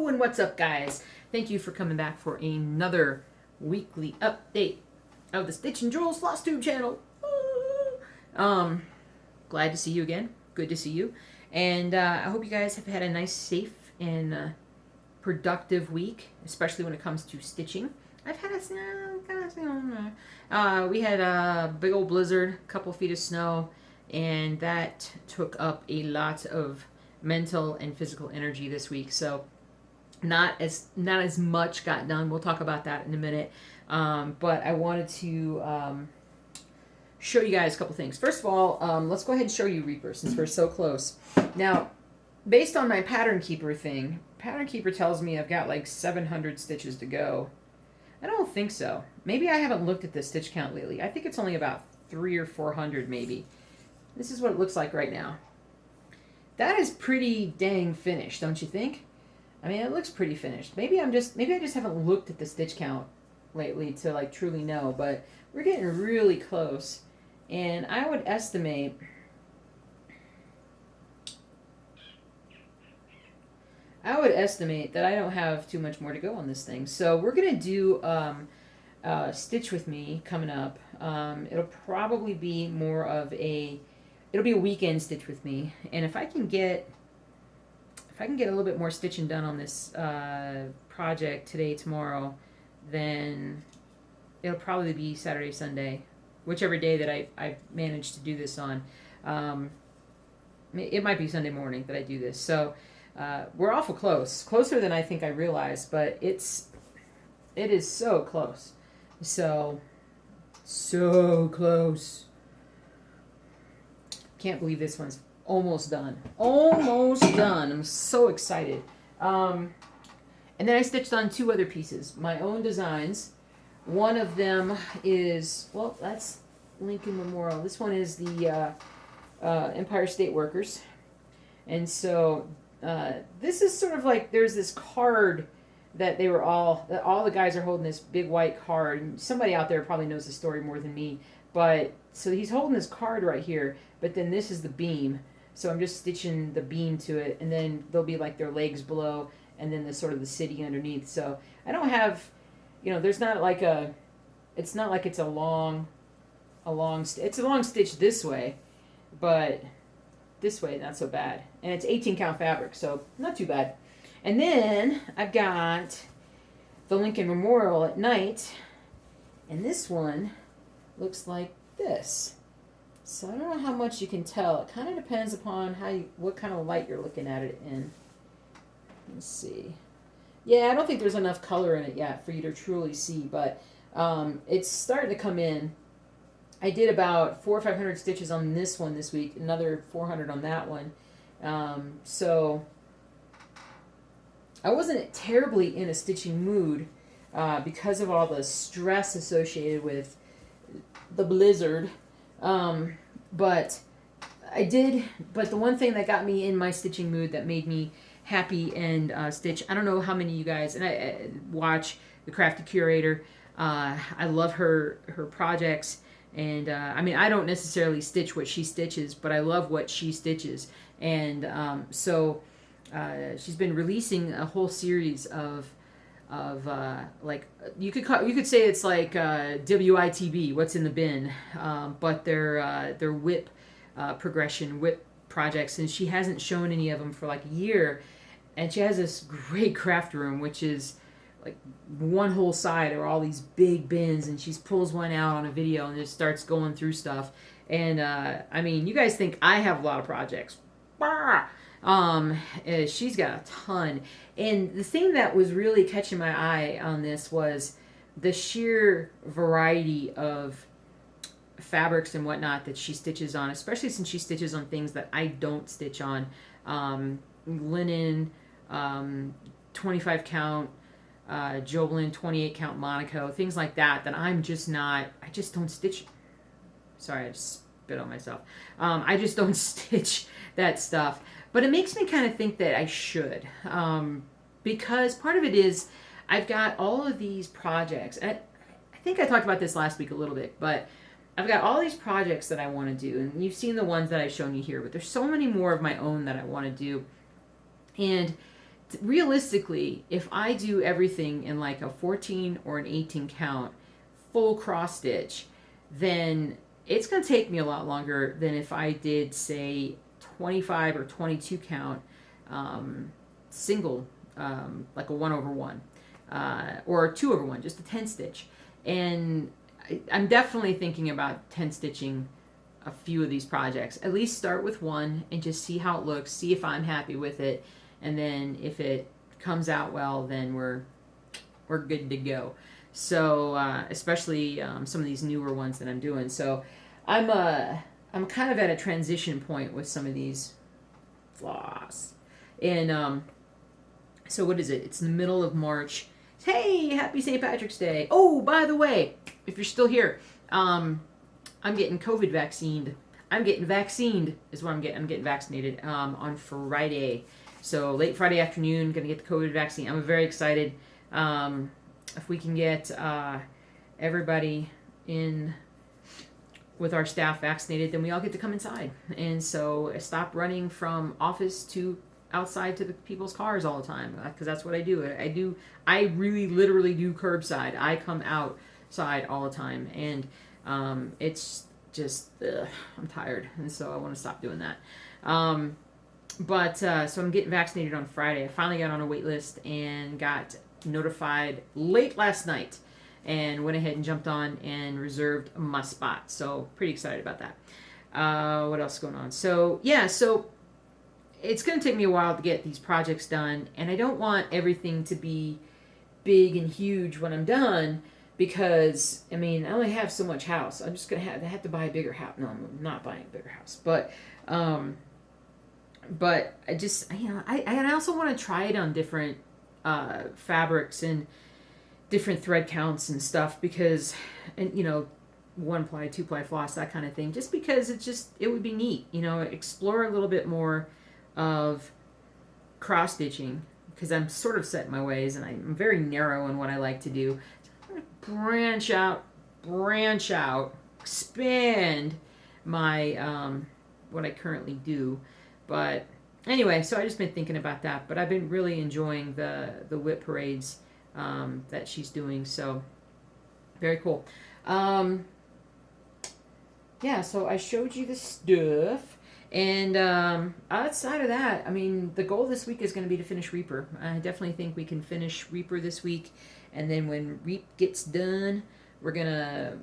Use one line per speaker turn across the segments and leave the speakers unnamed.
And what's up, guys? Thank you for coming back for another weekly update of the Stitch and Jewels FlossTube channel. Glad to see you again. Good to see you. And I hope you guys have had a nice, safe, and productive week, especially when it comes to stitching. I've had we had a big old blizzard, a couple feet of snow, and that took up a lot of mental and physical energy this week. So not as much got done. We'll talk about that in a minute. But I wanted to show you guys a couple things. First of all, let's go ahead and show you Reaper since we're so close. Now, based on my Pattern Keeper thing, Pattern Keeper tells me I've got like 700 stitches to go. I don't think so. Maybe I haven't looked at the stitch count lately. I think it's only about 300 or 400 maybe. This is what it looks like right now. That is pretty dang finished, don't you think? I mean, it looks pretty finished. Maybe I just haven't looked at the stitch count lately to like truly know, but we're getting really close. And I would estimate that I don't have too much more to go on this thing. So we're gonna do Stitch with Me coming up. It'll probably be more of a weekend Stitch with Me, and if I can get a little bit more stitching done on this project today, tomorrow, then it'll probably be Saturday, Sunday, whichever day that I manage to do this on. It might be Sunday morning that I do this. So we're awful close, closer than I think I realized, but it is so close, so close. Can't believe this one's almost done. Almost done. I'm so excited. And then I stitched on two other pieces, my own designs. One of them is, well, that's Lincoln Memorial. This one is the Empire State Workers. And so this is sort of like, there's this card that all the guys are holding this big white card. And somebody out there probably knows the story more than me. But, so he's holding this card right here, but then this is the beam. So I'm just stitching the beam to it, and then there'll be like their legs below, and then the sort of the city underneath. So I don't have, there's not like it's not like it's a long it's a long stitch this way, but this way not so bad. And it's 18 count fabric, so not too bad. And then I've got the Lincoln Memorial at night, and this one looks like this. So I don't know how much you can tell. It kind of depends upon what kind of light you're looking at it in. Let's see. Yeah, I don't think there's enough color in it yet for you to truly see, but it's starting to come in. I did about 400 or 500 stitches on this one this week, another 400 on that one. So I wasn't terribly in a stitching mood because of all the stress associated with the blizzard. But the one thing that got me in my stitching mood, that made me happy and stitch, I don't know how many of you guys, and I watch the Crafty Curator. I love her projects, and I mean, I don't necessarily stitch what she stitches, but I love what she stitches. And so she's been releasing a whole series of like, you could say it's like WITB, what's in the bin, but they're whip progression, whip projects, and she hasn't shown any of them for like a year. And she has this great craft room, which is like one whole side are all these big bins, and she pulls one out on a video and just starts going through stuff. And I mean, you guys think I have a lot of projects. She's got a ton. And the thing that was really catching my eye on this was the sheer variety of fabrics and whatnot that she stitches on, especially since she stitches on things that I don't stitch on. Linen, 25 count, Joblin, 28 count Monaco, things like that I just don't stitch. Sorry, I just spit on myself. I just don't stitch that stuff. But it makes me kind of think that I should, because part of it is I've got all of these projects. I think I talked about this last week a little bit, but I've got all these projects that I want to do, and you've seen the ones that I've shown you here, but there's so many more of my own that I want to do. And realistically, if I do everything in like a 14 or an 18 count, full cross stitch, then it's going to take me a lot longer than if I did, say, 25 or 22 count single, like a 1/1, or a 2/1, just a 10 stitch. And I'm definitely thinking about 10 stitching a few of these projects. At least start with one and just see how it looks, see if I'm happy with it, and then if it comes out well, then we're good to go. So especially some of these newer ones that I'm doing. So I'm kind of at a transition point with some of these floss. And so what is it? It's the middle of March. Hey, happy St. Patrick's Day. Oh, by the way, if you're still here, I'm getting COVID vaccinated. I'm getting vaccinated is what I'm getting. I'm getting vaccinated on Friday. So late Friday afternoon, going to get the COVID vaccine. I'm very excited. If we can get everybody in with our staff vaccinated, then we all get to come inside. And so I stop running from office to outside to the people's cars all the time, because that's what I do. I really literally do curbside. I come outside all the time, and it's just I'm tired, and so I want to stop doing that. So I'm getting vaccinated on Friday. I finally got on a wait list and got notified late last night, and went ahead and jumped on and reserved my spot. So pretty excited about that. What else is going on? So it's going to take me a while to get these projects done, and I don't want everything to be big and huge when I'm done, because I only have so much house. I'm just going to have to buy a bigger house. No, I'm not buying a bigger house, but I just, I also want to try it on different fabrics and different thread counts and stuff, because, and 1-ply, 2-ply floss, that kind of thing, just because it would be neat, explore a little bit more of cross stitching, because I'm sort of set in my ways and I'm very narrow in what I like to do. I'm going to branch out, expand my what I currently do. But anyway, so I just been thinking about that, but I've been really enjoying the whip parades that she's doing, so very cool. So I showed you the stuff. And outside of that, the goal this week is going to be to finish Reaper. I definitely think we can finish Reaper this week. And then when Reap gets done, we're going to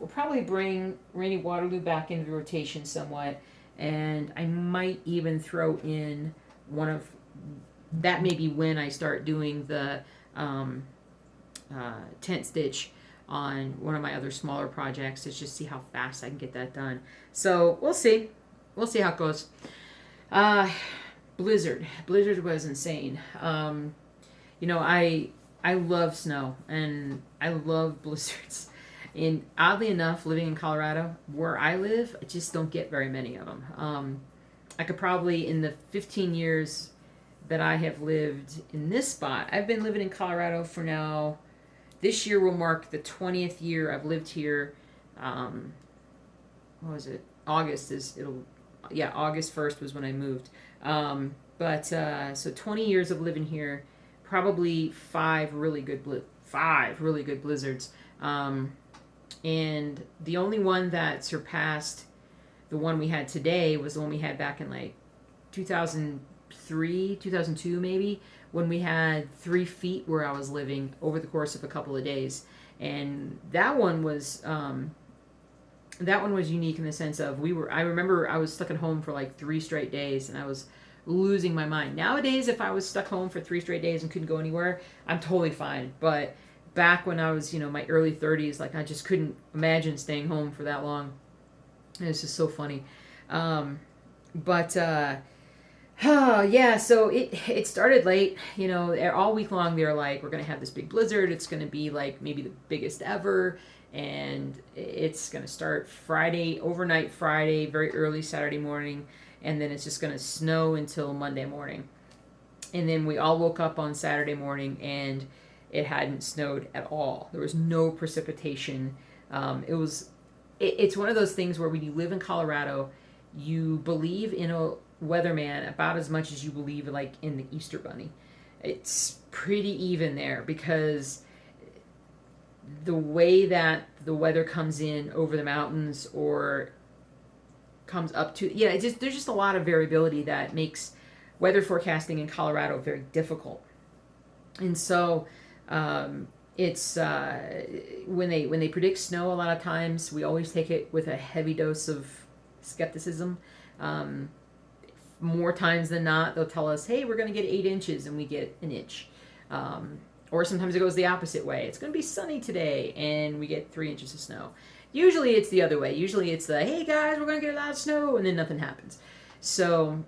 we'll probably bring Rainy Waterloo back into rotation somewhat. And I might even throw in that may be when I start doing the tent stitch on one of my other smaller projects, to just see how fast I can get that done. So we'll see. We'll see how it goes. Blizzard was insane. I love snow and I love blizzards. And oddly enough, living in Colorado, where I live, I just don't get very many of them. I could probably, in the 15 years that I have lived in this spot, I've been living in Colorado for now. This year will mark the 20th year I've lived here. What was it? August 1st was when I moved. So 20 years of living here, probably 5 really good blizzards. And the only one that surpassed the one we had today was the one we had back in like 2003, 2002 maybe, when we had 3 feet where I was living over the course of a couple of days. And that one was unique in the sense of I remember I was stuck at home for like 3 straight days, and I was losing my mind. Nowadays, if I was stuck home for 3 straight days and couldn't go anywhere, I'm totally fine. But back when I was, my early 30s, like I just couldn't imagine staying home for that long. And it's just so funny. So it started late, all week long they're like, we're going to have this big blizzard. It's going to be like maybe the biggest ever. And it's going to start overnight Friday, very early Saturday morning. And then it's just going to snow until Monday morning. And then we all woke up on Saturday morning and it hadn't snowed at all. There was no precipitation. It's one of those things where when you live in Colorado, you believe in weatherman about as much as you believe like in the Easter Bunny. It's pretty even there because the way that the weather comes in over the mountains or comes up to, there's just a lot of variability that makes weather forecasting in Colorado very difficult. And so it's when they predict snow, a lot of times we always take it with a heavy dose of skepticism. More times than not, they'll tell us, hey, we're going to get 8 inches, and we get an inch. Or sometimes it goes the opposite way. It's going to be sunny today, and we get 3 inches of snow. Usually it's the other way. Usually it's the, hey guys, we're going to get a lot of snow, and then nothing happens. So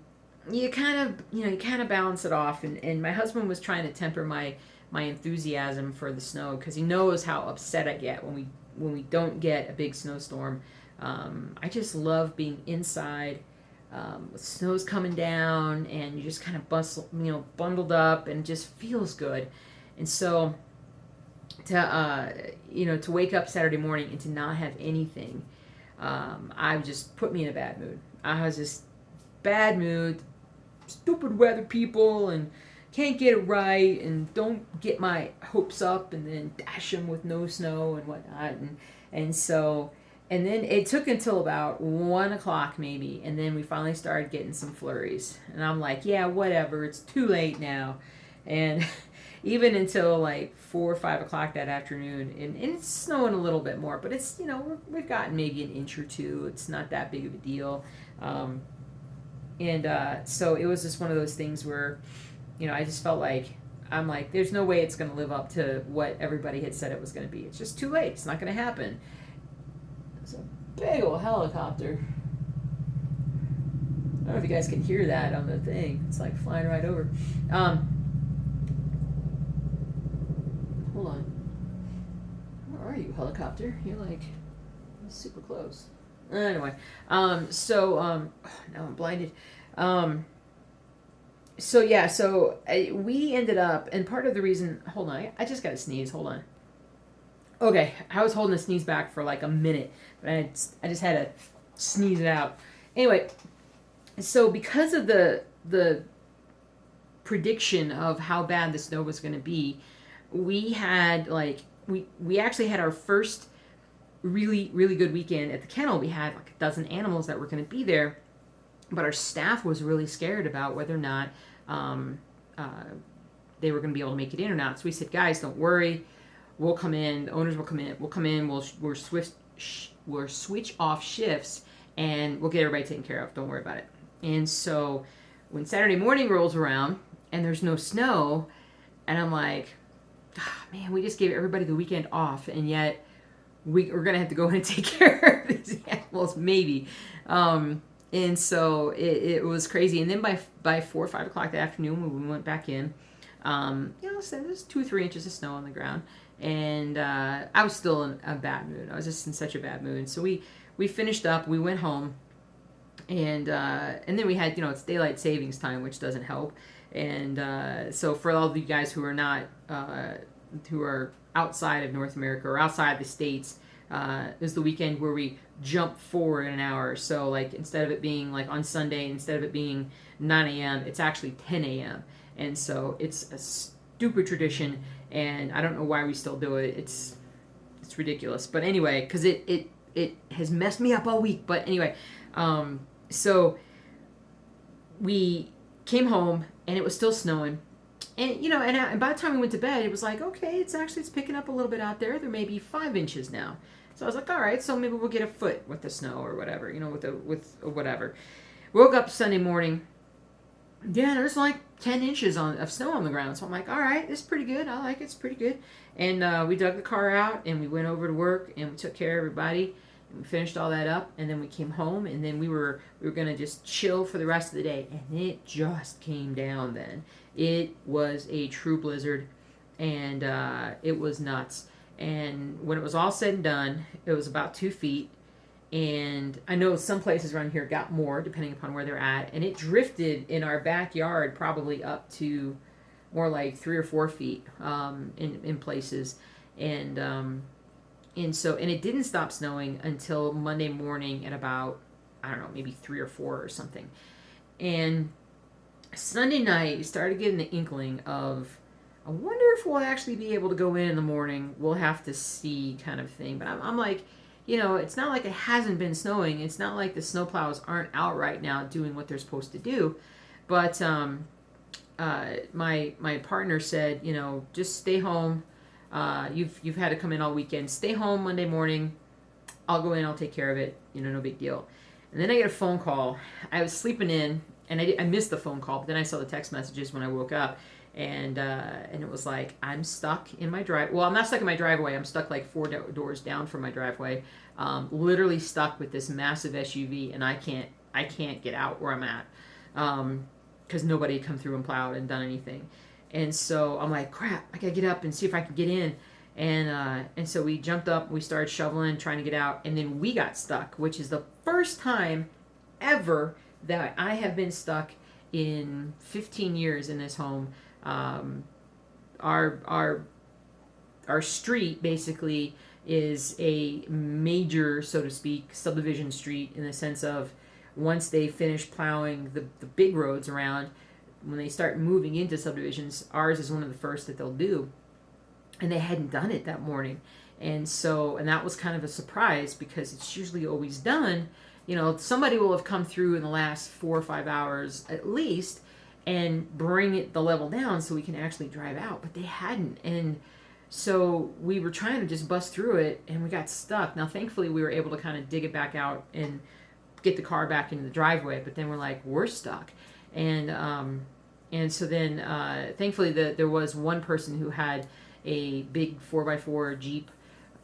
you kind of balance it off. And my husband was trying to temper my enthusiasm for the snow because he knows how upset I get when we don't get a big snowstorm. I just love being inside. With snow's coming down and you just kind of bundled up and it just feels good. And so to wake up Saturday morning and to not have anything, I just put me in a bad mood. I was just bad mood, stupid weather people, and can't get it right, and don't get my hopes up and then dash them with no snow and whatnot. And then it took until about 1 o'clock maybe, and then we finally started getting some flurries. And I'm like, yeah, whatever, it's too late now. And even until like 4 or 5 o'clock that afternoon, and it's snowing a little bit more, but it's, we've gotten maybe an inch or two. It's not that big of a deal. So it was just one of those things where, I just felt like, I'm like, there's no way it's going to live up to what everybody had said it was going to be. It's just too late. It's not going to happen. It's a big old helicopter. I don't know if you guys can hear that on the thing. It's like flying right over. Hold on. Where are you, helicopter? You're like super close. Anyway, now I'm blinded. We ended up, and part of the reason, hold on, I just got to sneeze, hold on. Okay, I was holding the sneeze back for like a minute, but I just had to sneeze it out. Anyway, so because of the prediction of how bad the snow was going to be, we had we actually had our first really, really good weekend at the kennel. We had like a dozen animals that were going to be there, but our staff was really scared about whether or not they were going to be able to make it in or not. So we said, guys, don't worry. We'll come in. The owners will come in. We'll come in. We'll switch off shifts, and we'll get everybody taken care of. Don't worry about it. And so when Saturday morning rolls around and there's no snow, and I'm like, man, we just gave everybody the weekend off, and yet we're going to have to go in and take care of these animals, maybe. And so it was crazy. And then by 4 or 5 o'clock that afternoon, when we went back in, there's 2 or 3 inches of snow on the ground. And I was still in a bad mood. I was just in such a bad mood. So we finished up. We went home. And then we had, it's daylight savings time, which doesn't help. And so for all of you guys who are not, who are outside of North America or outside the States, it was the weekend where we jumped forward an hour. So like instead of it being like on Sunday, instead of it being 9 a.m., it's actually 10 a.m. And so it's a stupid tradition, and I don't know why we still do it. It's ridiculous. But anyway, because it has messed me up all week. But anyway, so we came home and it was still snowing. And, and by the time we went to bed, it was like, okay, it's picking up a little bit out there. There may be 5 inches now. So I was like, all right, so maybe we'll get a foot with the snow or whatever, with whatever. Woke up Sunday morning. Yeah, there's like 10 inches of snow on the ground. So I'm like, all right, this is pretty good. I like it. It's pretty good. And we dug the car out and we went over to work and we took care of everybody. And we finished all that up, and then we came home, and then we were gonna just chill for the rest of the day, and it just came down. Then it was a true blizzard, and it was nuts. And when it was all said and done, it was about 2 feet, and I know some places around here got more depending upon where they're at, and it drifted in our backyard probably up to more like 3 or 4 feet in places, and it didn't stop snowing until Monday morning at about, I don't know, maybe 3 or 4 or something. And Sunday night, you started getting the inkling of, I wonder if we'll actually be able to go in the morning. We'll have to see, kind of thing. But I'm like, it's not like it hasn't been snowing. It's not like the snowplows aren't out right now doing what they're supposed to do. But my partner said, just stay home. You've had to come in all weekend. Stay home Monday morning. I'll go in. I'll take care of it. No big deal. And then I get a phone call. I was sleeping in, and I missed the phone call. But then I saw the text messages when I woke up, and it was like, I'm stuck in my drive. Well, I'm not stuck in my driveway. I'm stuck like 4 doors down from my driveway. Literally stuck with this massive SUV, and I can't get out where I'm at. Because nobody had come through and plowed and done anything. And so I'm like, crap, I gotta get up and see if I can get in. And so we jumped up, we started shoveling, trying to get out, and then we got stuck, which is the first time ever that I have been stuck in 15 years in this home. Our street basically is a major, so to speak, subdivision street, in the sense of, once they finish plowing the big roads around, when they start moving into subdivisions, ours is one of the first that they'll do. And they hadn't done it that morning. And that was kind of a surprise, because it's usually always done. Somebody will have come through in the last 4 or 5 hours at least and bring the level down so we can actually drive out. But they hadn't. And so we were trying to just bust through it, and we got stuck. Now, thankfully, we were able to kind of dig it back out and get the car back into the driveway. But then we're like, we're stuck. And so then, thankfully, there was one person who had a big 4x4 Jeep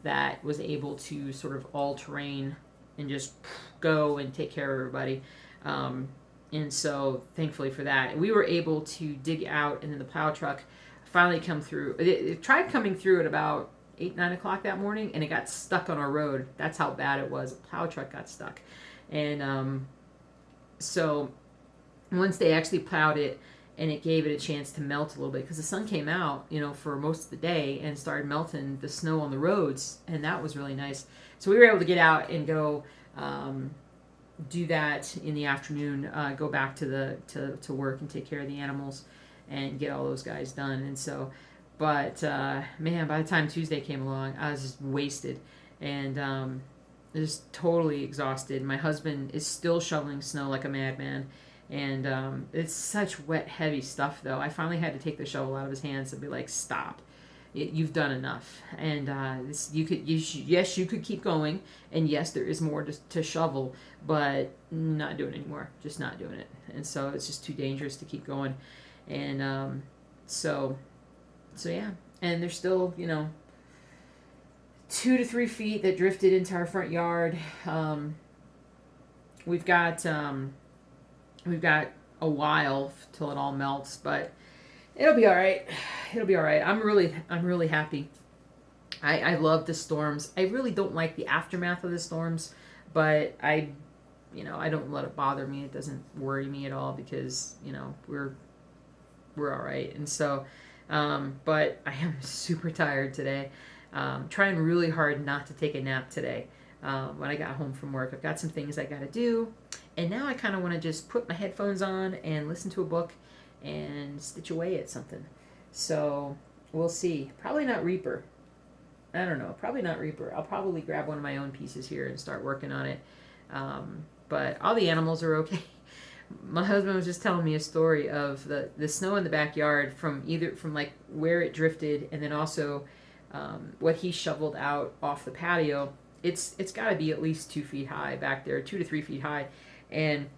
that was able to sort of all-terrain and just go and take care of everybody. And so, thankfully for that, we were able to dig out, and then the plow truck finally come through. It tried coming through at about 8, 9 o'clock that morning, and it got stuck on our road. That's how bad it was. A plow truck got stuck. And so once they actually plowed it, and it gave it a chance to melt a little bit, because the sun came out, for most of the day, and started melting the snow on the roads, and that was really nice. So we were able to get out and go do that in the afternoon, go back to work and take care of the animals and get all those guys done. And so, but man, by the time Tuesday came along, I was just wasted and just totally exhausted. My husband is still shoveling snow like a madman. And it's such wet, heavy stuff, though. I finally had to take the shovel out of his hands and be like, "Stop! You've done enough." And you could keep going, and yes, there is more to shovel, but not doing it anymore. Just not doing it. And so it's just too dangerous to keep going. And so yeah. And there's still 2 to 3 feet that drifted into our front yard. We've got a while till it all melts, but it'll be all right. It'll be all right. I'm really happy. I love the storms. I really don't like the aftermath of the storms, but I don't let it bother me. It doesn't worry me at all, because we're all right. And so, but I am super tired today. Trying really hard not to take a nap today. When I got home from work, I've got some things I got to do. And now I kind of want to just put my headphones on and listen to a book and stitch away at something. So we'll see. Probably not Reaper. I don't know. Probably not Reaper. I'll probably grab one of my own pieces here and start working on it. But all the animals are okay. My husband was just telling me a story of the snow in the backyard from like where it drifted, and then also what he shoveled out off the patio. It's got to be at least 2 feet high back there, 2 to 3 feet high. And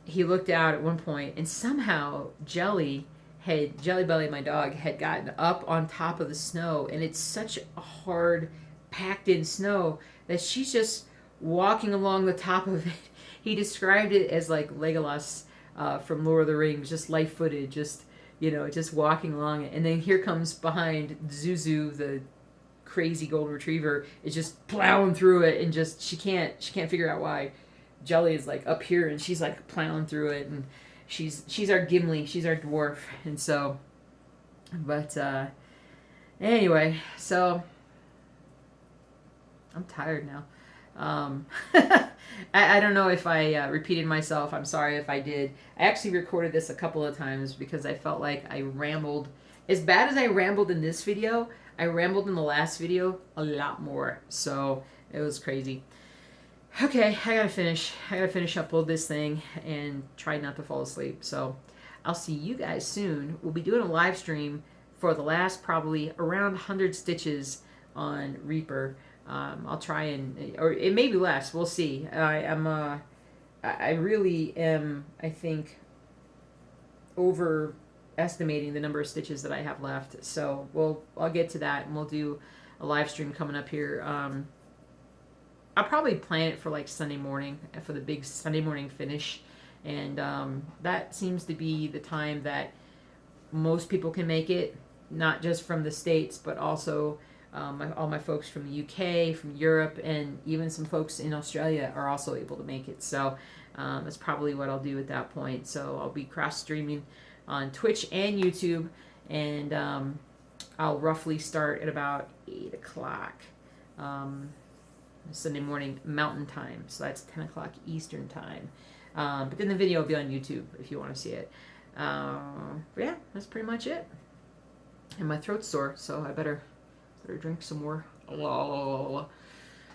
he looked out at one point, and somehow Jelly Belly, my dog, had gotten up on top of the snow, and it's such a hard, packed in snow that she's just walking along the top of it. He described it as like Legolas from Lord of the Rings, just light-footed, just walking along it. And then here comes behind Zuzu, the crazy golden retriever, is just plowing through it, and just she can't figure out why. Jelly is like up here, and she's like plowing through it, and she's our Gimli, she's our dwarf. And so, but anyway, so I'm tired now. I don't know if I repeated myself. I'm sorry if I did. I actually recorded this a couple of times because I felt like I rambled. As bad as I rambled in this video, I rambled in the last video a lot more. So it was crazy. Okay, I gotta finish. I gotta finish upload this thing and try not to fall asleep. So I'll see you guys soon. We'll be doing a live stream for the last probably around 100 stitches on Reaper. I'll try and, or it may be less. We'll see. I really am, I think, overestimating the number of stitches that I have left. So I'll get to that, and we'll do a live stream coming up here. I'll probably plan it for like Sunday morning, for the big Sunday morning finish. And that seems to be the time that most people can make it, not just from the States, but also all my folks from the UK, from Europe, and even some folks in Australia are also able to make it. So that's probably what I'll do at that point. So I'll be cross-streaming on Twitch and YouTube, and I'll roughly start at about 8 o'clock Sunday morning Mountain Time. So that's 10 o'clock Eastern Time. But then the video will be on YouTube if you want to see it. But yeah, that's pretty much it. And my throat's sore, so I better drink some more. All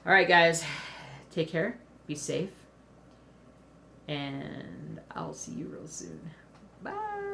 right, guys. Take care. Be safe. And I'll see you real soon. Bye.